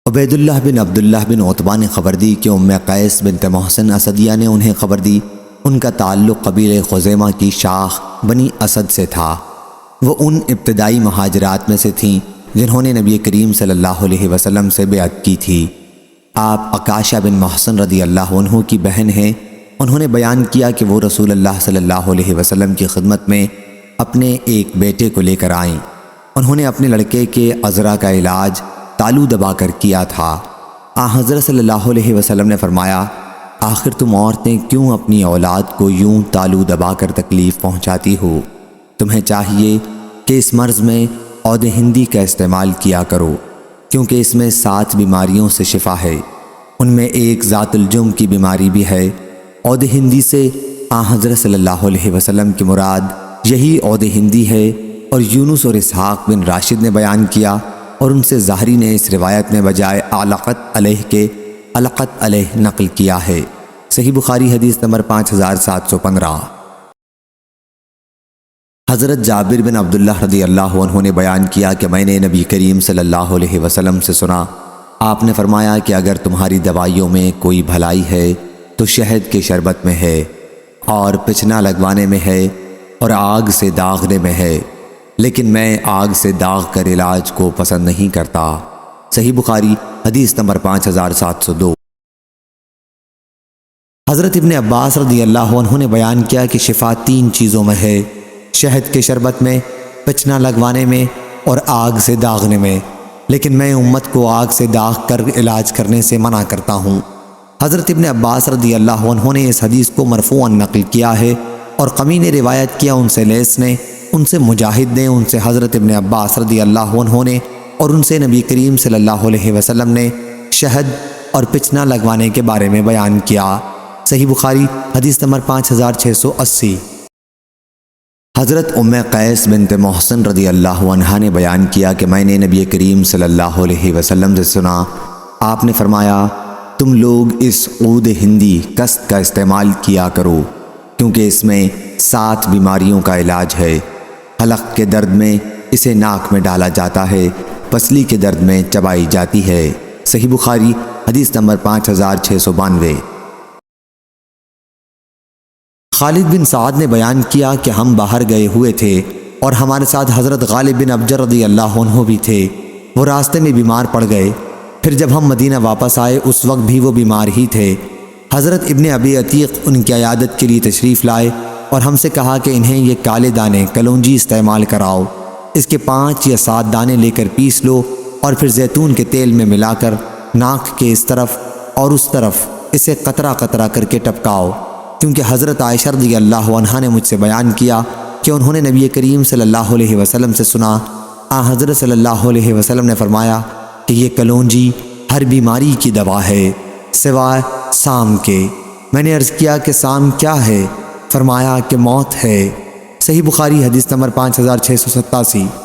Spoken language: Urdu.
عبید اللہ بن عبداللہ بن عتبہ نے خبر دی کہ ام قیس بنت محسن اسدیہ نے انہیں خبر دی۔ ان کا تعلق قبیلہ خزیمہ کی شاخ بنی اسد سے تھا۔ وہ ان ابتدائی مہاجرات میں سے تھیں جنہوں نے نبی کریم صلی اللہ علیہ وسلم سے بیعت کی تھی۔ آپ عکاشہ بن محسن رضی اللہ عنہ کی بہن ہیں۔ انہوں نے بیان کیا کہ وہ رسول اللہ صلی اللہ علیہ وسلم کی خدمت میں اپنے ایک بیٹے کو لے کر آئیں۔ انہوں نے اپنے لڑکے کے عذرا کا علاج تالو دبا کر کیا تھا۔ حضرت صلی اللہ علیہ وسلم نے فرمایا، آخر تم عورتیں کیوں اپنی اولاد کو یوں تالو دبا کر تکلیف پہنچاتی ہو؟ تمہیں چاہیے کہ اس مرض میں عود ہندی کا استعمال کیا کرو، کیونکہ اس میں 7 بیماریوں سے شفا ہے۔ ان میں ایک ذات الجم کی بیماری بھی ہے۔ عود ہندی سے حضرت صلی اللہ علیہ وسلم کی مراد یہی عود ہندی ہے، اور یونس اور اسحاق بن راشد نے بیان کیا، اور ان سے ظاہری نے اس روایت میں بجائے علقت علیہ کے علقت علیہ نقل کیا ہے۔ صحیح بخاری حدیث نمبر 5715۔ حضرت جابر بن عبداللہ رضی اللہ عنہ نے بیان کیا کہ میں نے نبی کریم صلی اللہ علیہ وسلم سے سنا، آپ نے فرمایا کہ اگر تمہاری دوائیوں میں کوئی بھلائی ہے تو شہد کے شربت میں ہے، اور پچنا لگوانے میں ہے، اور آگ سے داغنے میں ہے، لیکن میں آگ سے داغ کر علاج کو پسند نہیں کرتا۔ صحیح بخاری حدیث نمبر 5702۔ حضرت ابن عباس رضی اللہ عنہ نے بیان کیا کہ شفا 3 چیزوں میں ہے، شہد کے شربت میں، پچنا لگوانے میں، اور آگ سے داغنے میں، لیکن میں امت کو آگ سے داغ کر علاج کرنے سے منع کرتا ہوں۔ حضرت ابن عباس رضی اللہ عنہ نے اس حدیث کو مرفوعاً نقل کیا ہے، اور قمی نے روایت کیا ان سے لیث نے، ان سے مجاہد نے، ان سے حضرت ابن عباس رضی اللہ عنہ نے، اور ان سے نبی کریم صلی اللہ علیہ وسلم نے شہد اور پچنا لگوانے کے بارے میں بیان کیا۔ صحیح بخاری حدیث نمبر 5680۔ حضرت ام قیس بنت محسن رضی اللہ عنہا نے بیان کیا کہ میں نے نبی کریم صلی اللہ علیہ وسلم سے سنا، آپ نے فرمایا، تم لوگ اس عود ہندی کست کا استعمال کیا کرو، کیونکہ اس میں 7 بیماریوں کا علاج ہے۔ حلق کے درد میں اسے ناک میں ڈالا جاتا ہے، پسلی کے درد میں چبائی جاتی ہے۔ صحیح بخاری حدیث نمبر 5692۔ خالد بن سعد نے بیان کیا کہ ہم باہر گئے ہوئے تھے، اور ہمارے ساتھ حضرت غالب بن ابجر رضی اللہ عنہ بھی تھے۔ وہ راستے میں بیمار پڑ گئے، پھر جب ہم مدینہ واپس آئے اس وقت بھی وہ بیمار ہی تھے۔ حضرت ابن ابی عتیق ان کی عیادت کے لیے تشریف لائے، اور ہم سے کہا کہ انہیں یہ کالے دانے کلونجی استعمال کراؤ، اس کے 5 یا 7 دانے لے کر پیس لو، اور پھر زیتون کے تیل میں ملا کر ناک کے اس طرف اور اس طرف اسے قطرہ قطرہ کر کے ٹپکاؤ، کیونکہ حضرت عائشہ رضی اللہ عنہا نے مجھ سے بیان کیا کہ انہوں نے نبی کریم صلی اللہ علیہ وسلم سے سنا، حضرت صلی اللہ علیہ وسلم نے فرمایا کہ یہ کلونجی ہر بیماری کی دوا ہے سوائے سام کے۔ میں نے عرض کیا کہ سام کیا ہے؟ فرمایا کہ موت ہے۔ صحیح بخاری حدیث نمبر 5687۔